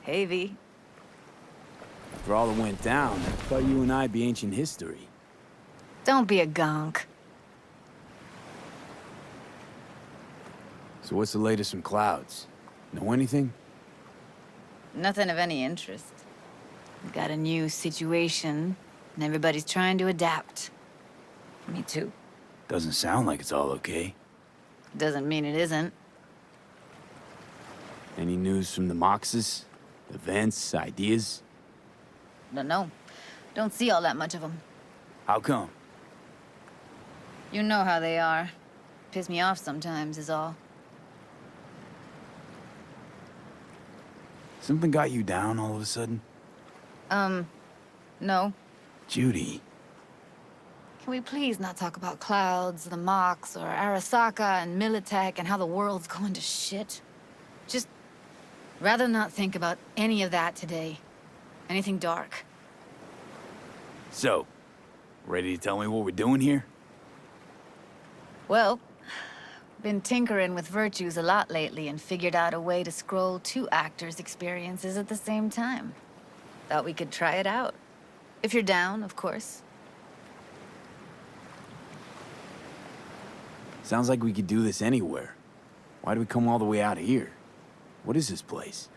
Hey, V. After all that went down, I thought you and I'd be ancient history. Don't be a gonk. So what's the latest from Clouds? Know anything? Nothing of any interest. We got a new situation, and everybody's trying to adapt. Me too. Doesn't sound like it's all okay. Doesn't mean it isn't. Any news from the Moxes? Events, ideas? No. Don't see all that much of them. How come? You know how they are. Piss me off sometimes is all. Something got you down all of a sudden? No. Judy. Can we please not talk about Clouds, the Mox, or Arasaka and Militech and how the world's going to shit? Just rather not think about any of that today. Anything dark. So, ready to tell me what we're doing here? Well, been tinkering with virtues a lot lately and figured out a way to scroll two actors' experiences at the same time. Thought we could try it out. If you're down, of course. Sounds like we could do this anywhere. Why do we come all the way out here? What is this place?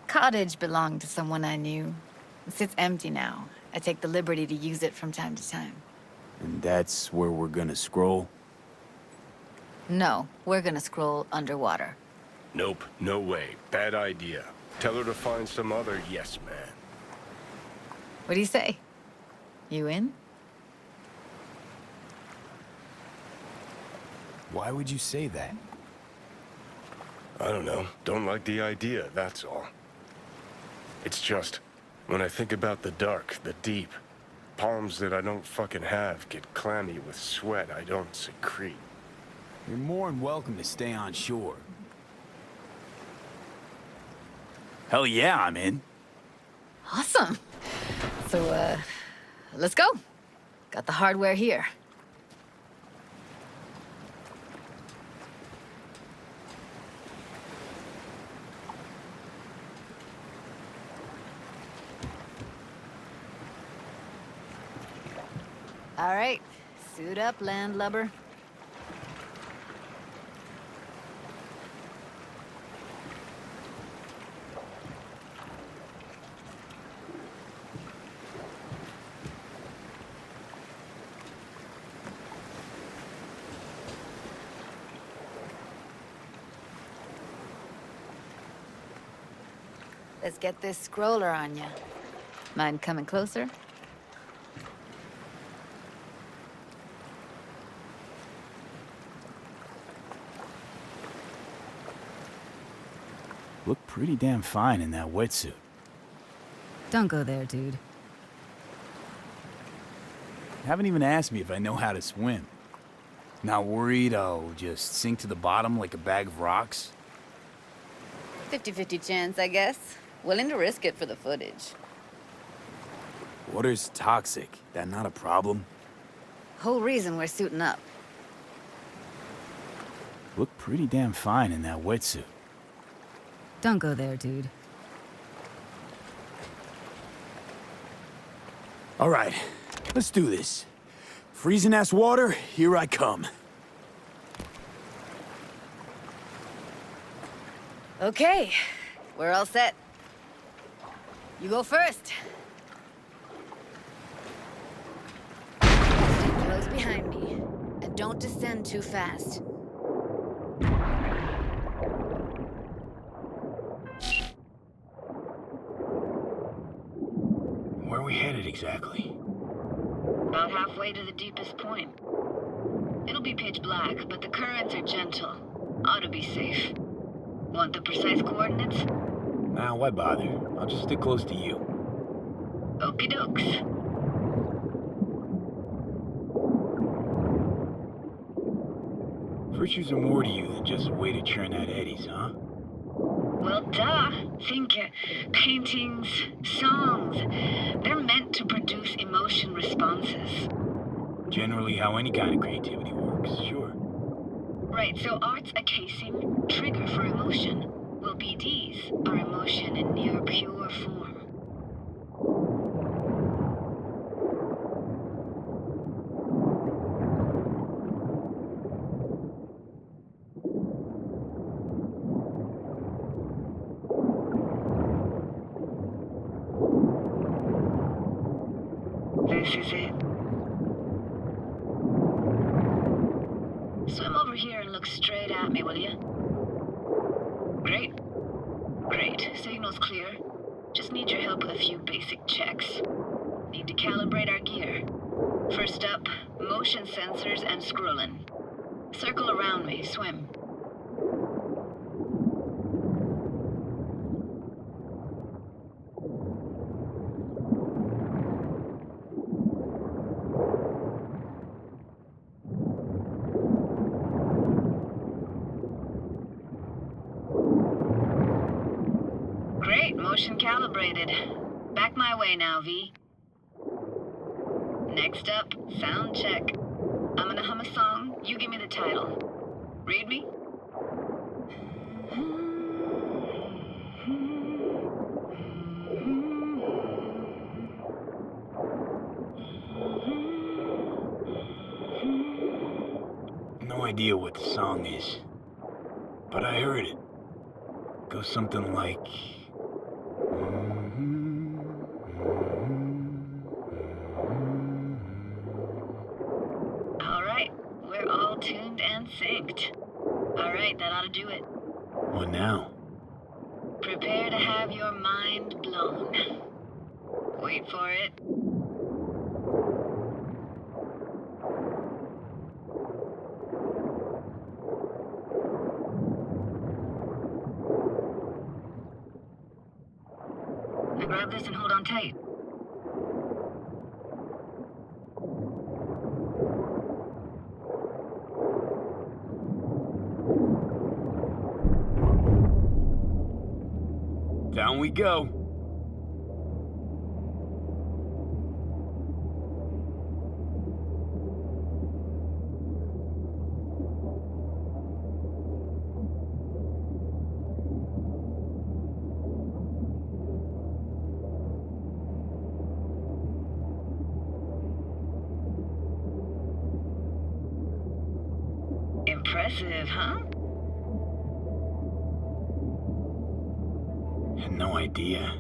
Cottage belonged to someone I knew. It sits empty now. I take the liberty to use it from time to time. And that's where we're gonna scroll? No, we're gonna scroll underwater. Nope, no way. Bad idea. Tell her to find some other yes man. What do you say? You in? Why would you say that? I don't know. Don't like the idea, that's all. It's just, when I think about the dark, the deep, palms that I don't fucking have get clammy with sweat I don't secrete. You're more than welcome to stay on shore. Hell yeah, I'm in. Awesome. So, let's go. Got the hardware here. All right, suit up, landlubber. Let's get this scroller on ya. Mind coming closer? Look pretty damn fine in that wetsuit. Don't go there, dude. Haven't even asked me if I know how to swim. Not worried I'll just sink to the bottom like a bag of rocks? 50-50 chance, I guess. Willing to risk it for the footage. Water's toxic. That not a problem? Whole reason we're suiting up. Look pretty damn fine in that wetsuit. Don't go there, dude. All right, let's do this. Freezing-ass water, here I come. Okay, we're all set. You go first. Stay close behind me, and don't descend too fast. Where are we headed exactly? About halfway to the deepest point. It'll be pitch black, but the currents are gentle. Ought to be safe. Want the precise coordinates? Nah, why bother? I'll just stick close to you. Okie dokes. Virtues are more to you than just a way to churn out eddies, huh? Well, duh. Think paintings, songs. They're meant to produce emotion responses. Generally how any kind of creativity works, sure. Right, so art's a casing, trigger for emotion. Well, BD's are emotion in near pure form. This is it. Swim over here and look straight at me, will you? Great. Great. Signal's clear. Just need your help with a few basic checks. Need to calibrate our gear. First up, motion sensors and scrolling. Circle around me, swim. Great, motion calibrated. Back my way now, V. Next up, sound check. I'm gonna hum a song, you give me the title. Read me? No idea what the song is, but I heard it. Goes something like... All right, we're all tuned and synced. All right, that ought to do it. What now? Prepare to have your mind blown. Wait for it. Now grab this and hold on tight. Down we go. Impressive, huh? Had no idea.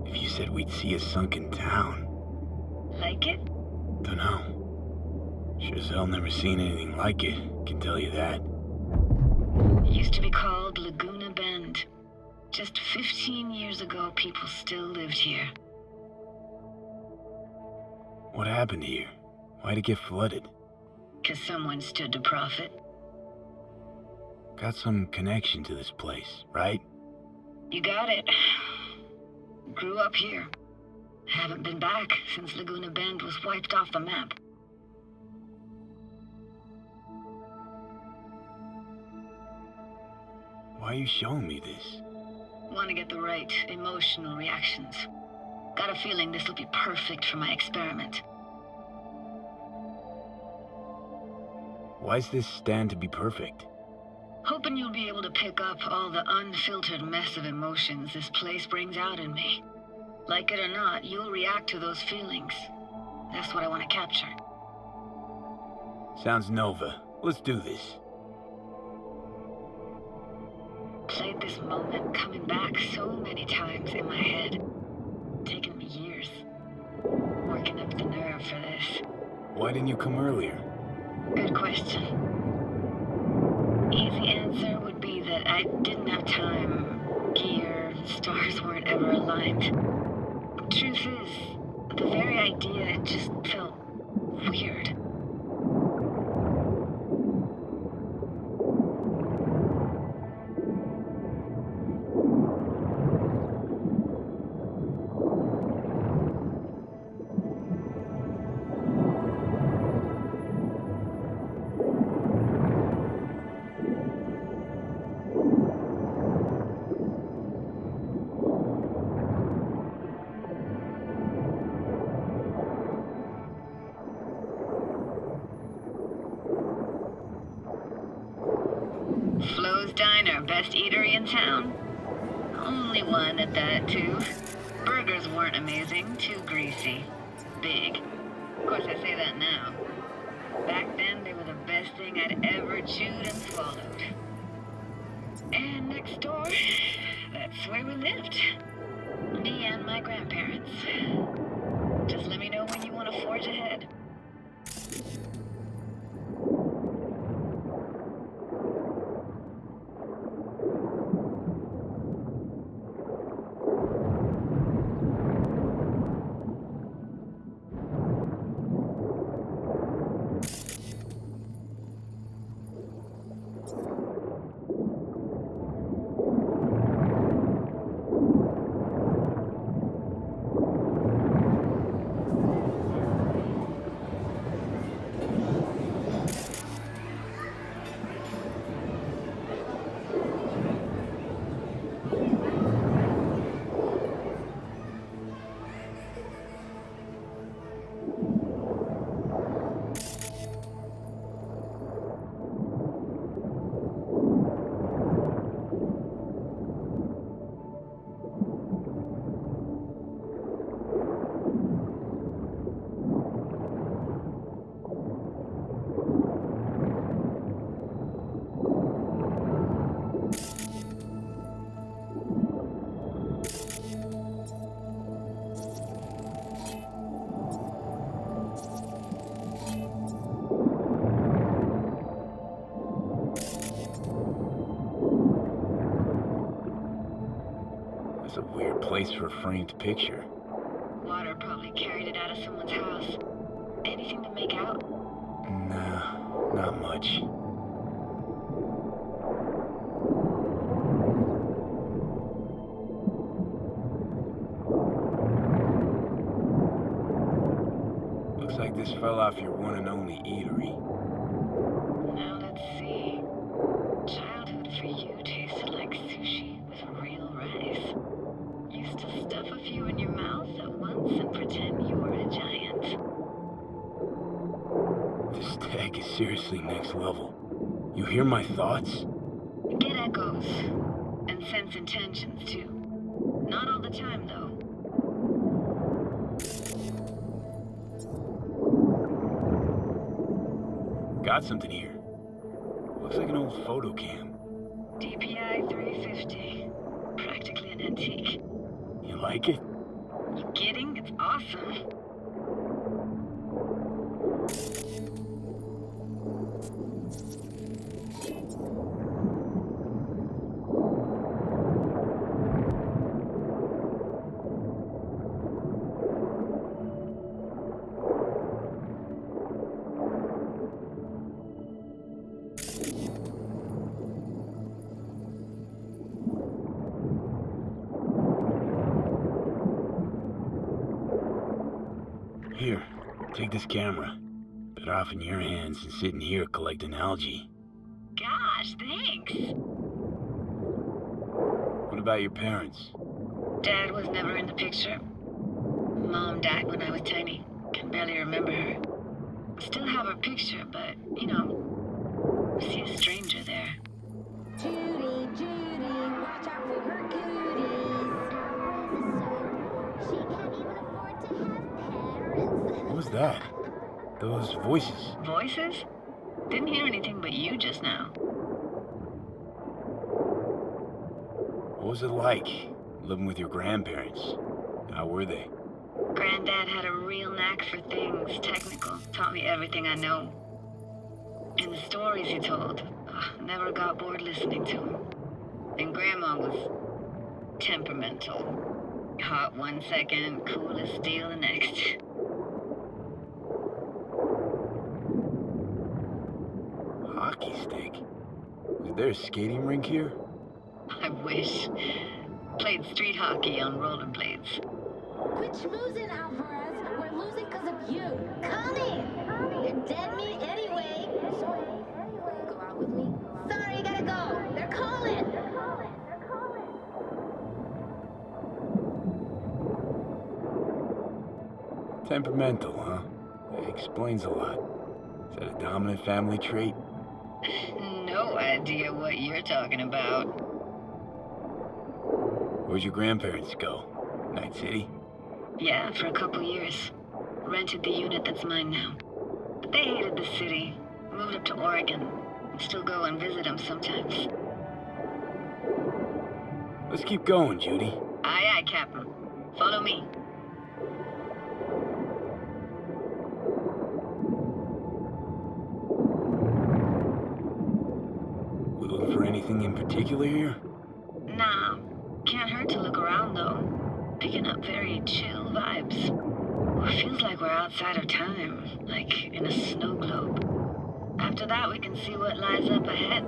If you said we'd see a sunken town. Like it? Dunno. Sure as hell never seen anything like it, can tell you that. Used to be called Laguna Bend. Just 15 years ago, people still lived here. What happened here? Why'd it get flooded? 'Cause someone stood to profit. Got some connection to this place, right? You got it. Grew up here. Haven't been back since Laguna Bend was wiped off the map. Why are you showing me this? Want to get the right emotional reactions. Got a feeling this will be perfect for my experiment. Why's this stand to be perfect? Hoping you'll be able to pick up all the unfiltered mess of emotions this place brings out in me. Like it or not, you'll react to those feelings. That's what I want to capture. Sounds Nova. Let's do this. Played this moment coming back so many times in my head. Taken me years. Working up the nerve for this. Why didn't you come earlier? Good question. Easy answer would be that I didn't have time. Gear, stars weren't ever aligned. Truth is, the very idea just felt weird. Flo's Diner, best eatery in town. Only one at that, too. Burgers weren't amazing, too greasy. Big. Of course, I say that now. Back then, they were the best thing I'd ever chewed and swallowed. And next door, that's where we lived. Me and my grandparents. Just let me know when you want to forge ahead. That's a weird place for a framed picture. Water probably carried it out of someone's house. Anything to make out? Nah, not much. Looks like this fell off your one and only eatery. Now let's see. Childhood for you tasted like sushi with real rice. Used to stuff a few in your mouth at once and pretend you were a giant. This tag is seriously next level. You hear my thoughts? Get echoes. And sense intentions, too. Not all the time, though. Got something here. Looks like an old photo cam. DPI 350. Practically an antique. You like it? You kidding? It's awesome. Here, take this camera. Better off in your hands than sitting here collecting algae. Gosh, thanks. What about your parents? Dad was never in the picture. Mom died when I was tiny. Can barely remember her. Still have her picture, but, you know, see a stranger there. Judy, Judy, watch out for her cooties. She can't even afford to have parents. What was that? Those voices. Voices? Didn't hear anything but you just now. What was it like, living with your grandparents? How were they? Granddad had a real knack for things technical. Taught me everything I know. And the stories he told, never got bored listening to him. And Grandma was temperamental. Hot one second, cool as steel the next. Hockey stick? Is there a skating rink here? I wish. Played street hockey on rollerblades. Quit schmoozing, Alvarez. We're losing because of you. Come in. You're dead meat anyway. Go out with me. Sorry, you gotta go. They're calling. Temperamental, huh? That explains a lot. Is that a dominant family trait? No idea what you're talking about. Where'd your grandparents go? Night City? Yeah, for a couple years. Rented the unit that's mine now. But they hated the city. Moved up to Oregon. Still go and visit them sometimes. Let's keep going, Judy. Aye, aye, Captain. Follow me. We looking for anything in particular here? Nah. Can't hurt to look around, though. Picking up very chill vibes. Feels like we're outside of time, like in a snow globe. After that, we can see what lies up ahead.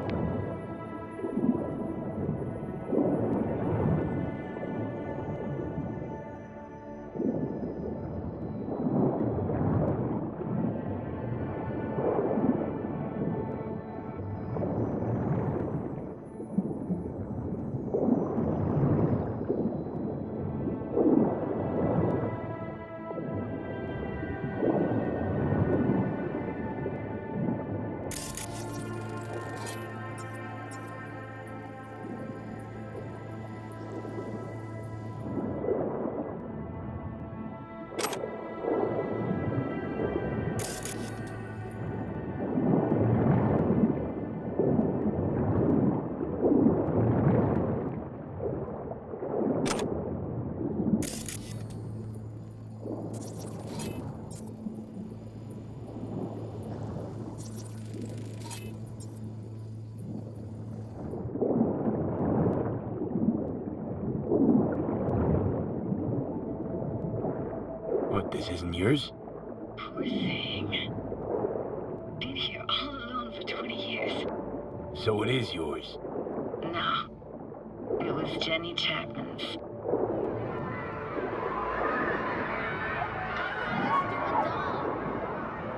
What, this isn't yours? Poor thing. Been here all alone for 20 years. So it is yours. No. It was Jenny Chapman's.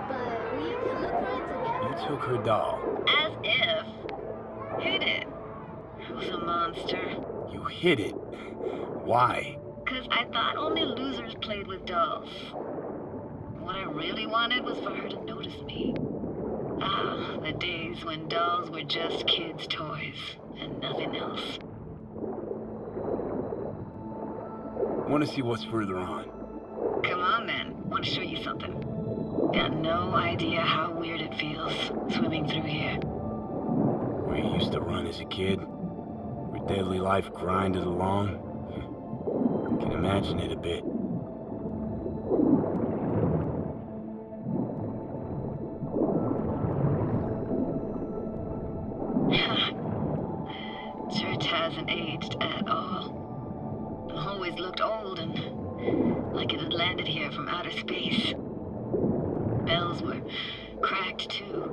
But we can look for it together. You took her doll. As if. Hid it. It was a monster. You hid it. Why? 'Cause I thought only losers played with dolls. What I really wanted was for her to notice me. Ah, the days when dolls were just kids' toys and nothing else. Want to see what's further on? Come on then, want to show you something. Got no idea how weird it feels swimming through here. Where you used to run as a kid? Where daily life grinded along? Can imagine it a bit. Church hasn't aged at all. Always looked old and like it had landed here from outer space. Bells were cracked too.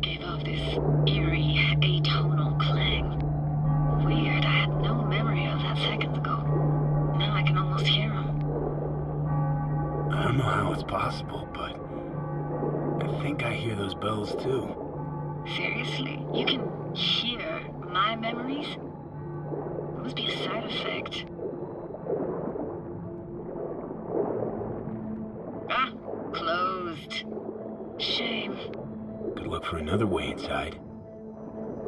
Gave off this eerie, atonal clang. Weird, I had no memory of that seconds ago. Now I can almost hear them. I don't know how it's possible, but I think I hear those bells too. Seriously? You can hear my memories? It must be a side effect. Ah, closed. Shame. Could look for another way inside.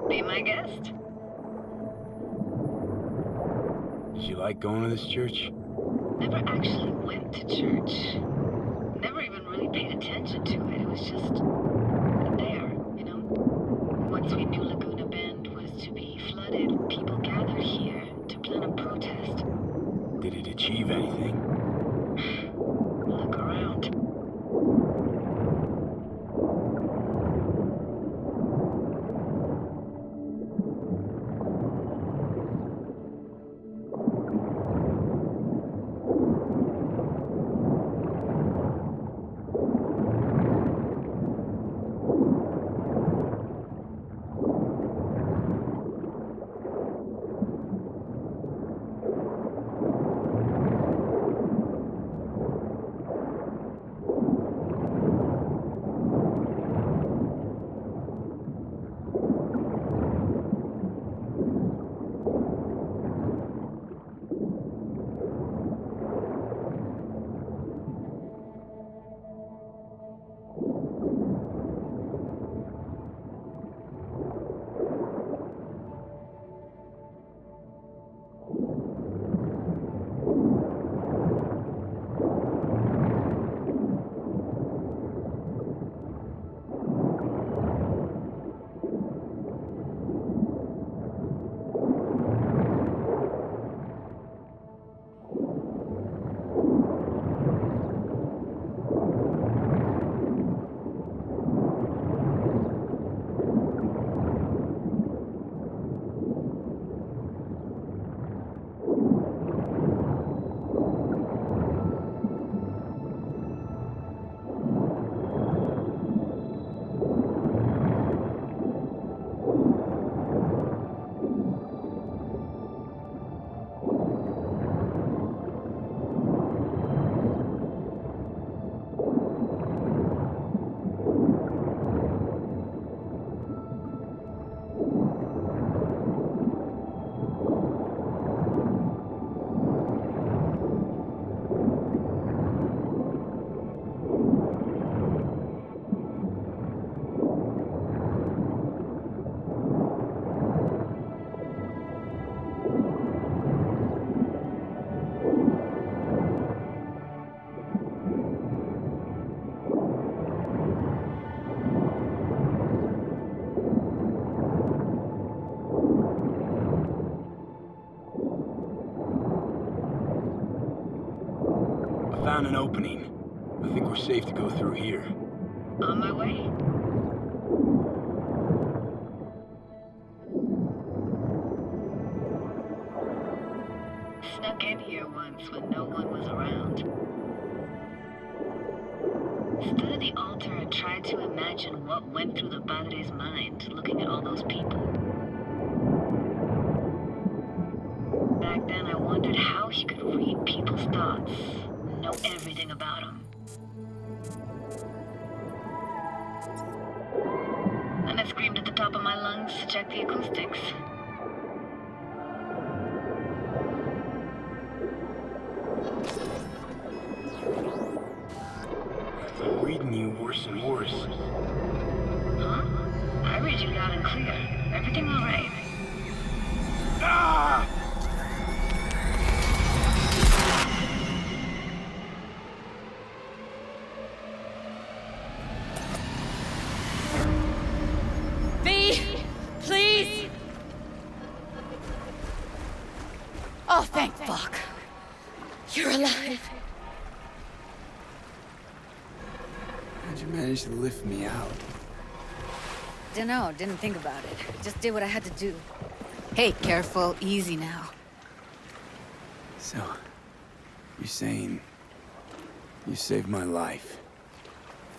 Be my guest. Did you like going to this church? Never actually went to church. Never even really paid attention to it. It was just there, you know? Once we knew Laguna Bend was to be flooded, people gathered here to plan a protest. Did it achieve anything? Look around. Found an opening. I think we're safe to go through here. On my way. Snuck in here once when no one was around. Stood at the altar and tried to imagine what went through the padre's mind looking at all those people. Back then I wondered how he could read people's thoughts and know everything about them. Then I screamed at the top of my lungs to check the acoustics. I'm reading you worse and worse. Huh? I read you loud and clear. Everything all right? Ah! V! Please! Oh, thank fuck. You're alive. How'd you manage to lift me out? Dunno, didn't think about it. Just did what I had to do. Hey, careful, easy now. So, you're saying you saved my life.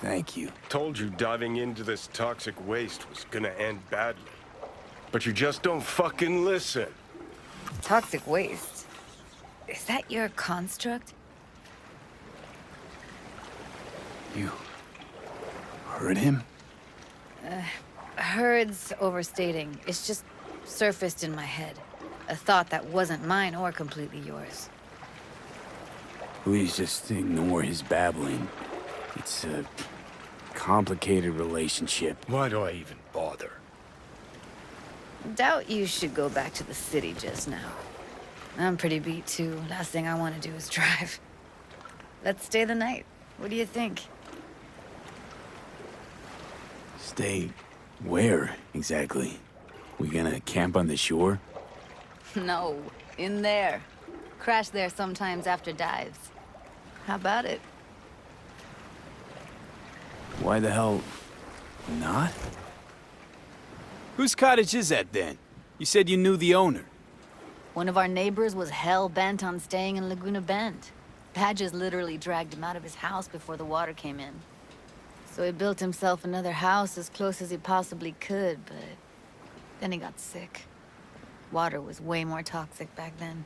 Thank you. Told you diving into this toxic waste was gonna end badly. But you just don't fucking listen. Toxic waste? Is that your construct? You heard him? Heard's overstating. It's just surfaced in my head. A thought that wasn't mine or completely yours. Please just ignore his babbling. It's a complicated relationship. Why do I even bother? Doubt you should go back to the city just now. I'm pretty beat too. Last thing I want to do is drive. Let's stay the night. What do you think? Stay where, exactly? We gonna camp on the shore? No, in there. Crash there sometimes after dives. How about it? Why the hell not? Whose cottage is that then? You said you knew the owner. One of our neighbors was hell-bent on staying in Laguna Bend. Badges literally dragged him out of his house before the water came in. So he built himself another house as close as he possibly could, but then he got sick. Water was way more toxic back then.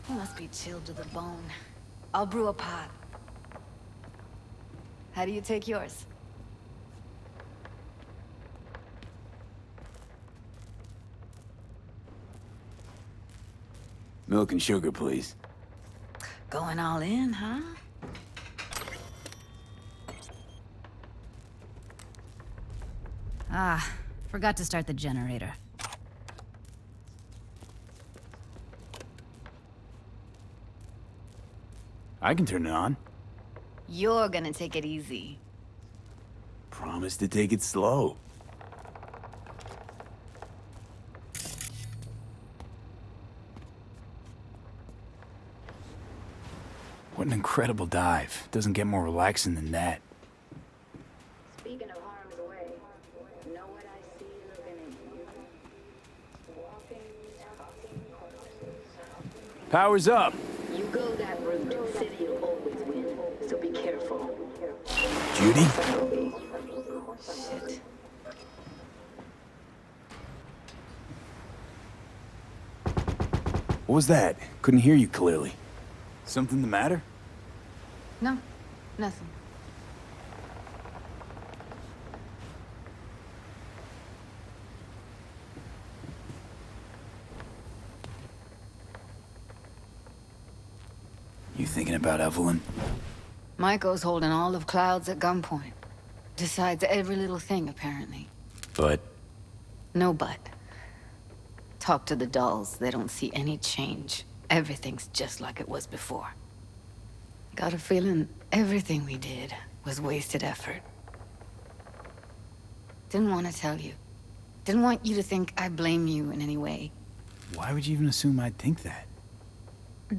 He must be chilled to the bone. I'll brew a pot. How do you take yours? Milk and sugar, please. Going all in, huh? Ah, forgot to start the generator. I can turn it on. You're gonna take it easy. Promise to take it slow. What an incredible dive. Doesn't get more relaxing than that. Speaking of harm's way, know what I see looking at you? Walking, talking corpses. Power's up. You go that route, city'll always win, so be careful. Judy? Shit. What was that? Couldn't hear you clearly. Something the matter? No, nothing. You thinking about Evelyn? Michael's holding all of Clouds at gunpoint. Decides every little thing, apparently. But No but. Talk to the dolls. They don't see any change. Everything's just like it was before. Got a feeling everything we did was wasted effort. Didn't want to tell you. Didn't want you to think I blame you in any way. Why would you even assume I'd think that?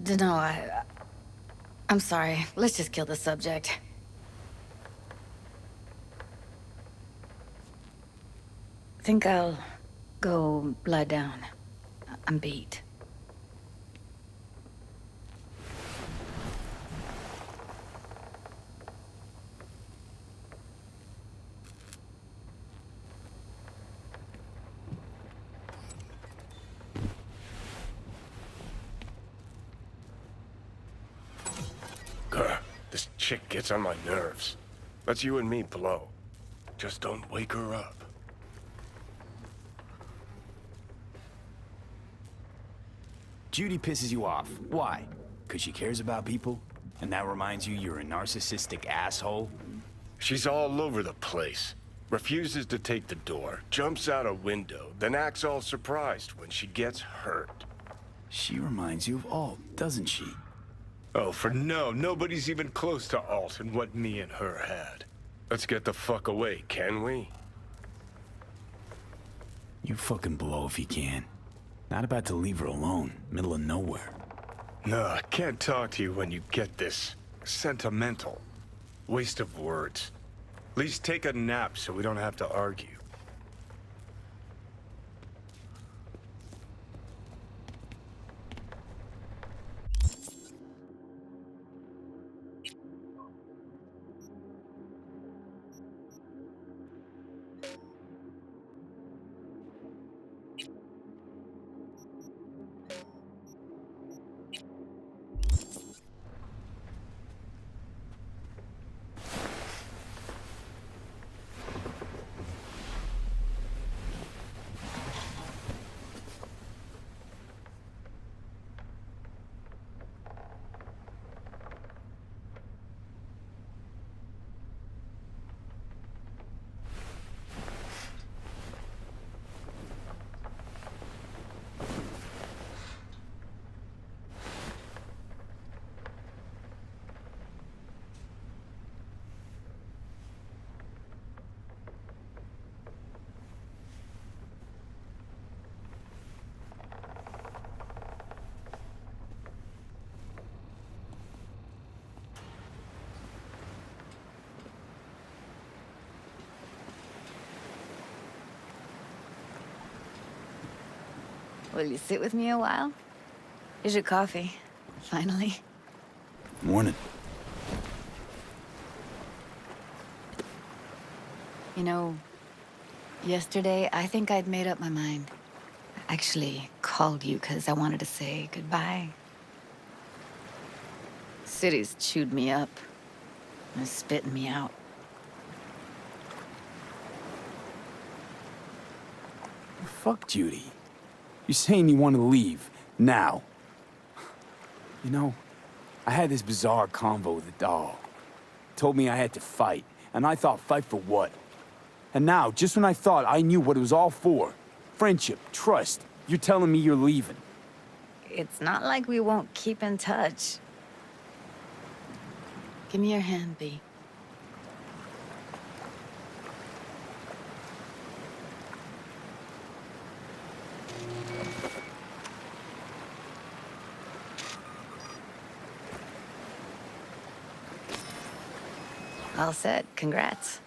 Dunno, I'm sorry. Let's just kill the subject. Think I'll go lie down. I'm beat. Grr, this chick gets on my nerves. Let's you and me blow. Just don't wake her up. Judy pisses you off. Why? Because she cares about people? And that reminds you you're a narcissistic asshole? She's all over the place. Refuses to take the door, jumps out a window, then acts all surprised when she gets hurt. She reminds you of Alt, doesn't she? Oh, for no, nobody's even close to Alt and what me and her had. Let's get the fuck away, can we? You fucking blow if you can. Not about to leave her alone, middle of nowhere. No, I can't talk to you when you get this sentimental. Waste of words. At least take a nap so we don't have to argue. Will you sit with me a while? Here's your coffee. Finally. Morning. You know, yesterday I think I'd made up my mind. I actually called you because I wanted to say goodbye. City's chewed me up. And is spitting me out. Fuck Judy. You're saying you want to leave, now. You know, I had this bizarre convo with the doll. Told me I had to fight, and I thought, fight for what? And now, just when I thought I knew what it was all for, friendship, trust, you're telling me you're leaving. It's not like we won't keep in touch. Give me your hand, B. All set. Congrats.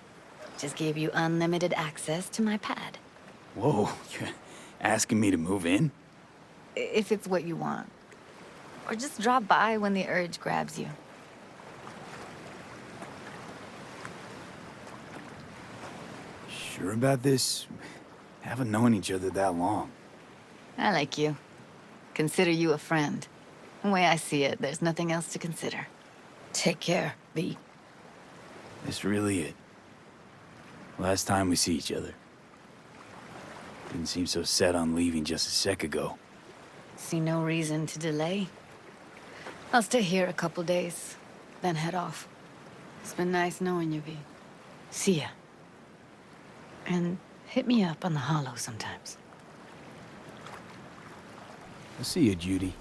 Just gave you unlimited access to my pad. Whoa, you're asking me to move in? If it's what you want. Or just drop by when the urge grabs you. Sure about this? Haven't known each other that long. I like you. Consider you a friend. The way I see it, there's nothing else to consider. Take care, V. This really it? Last time we see each other. Didn't seem so set on leaving just a sec ago. See no reason to delay. I'll stay here a couple days, then head off. It's been nice knowing you, V. See ya. And hit me up on the holo sometimes. I'll see you, Judy.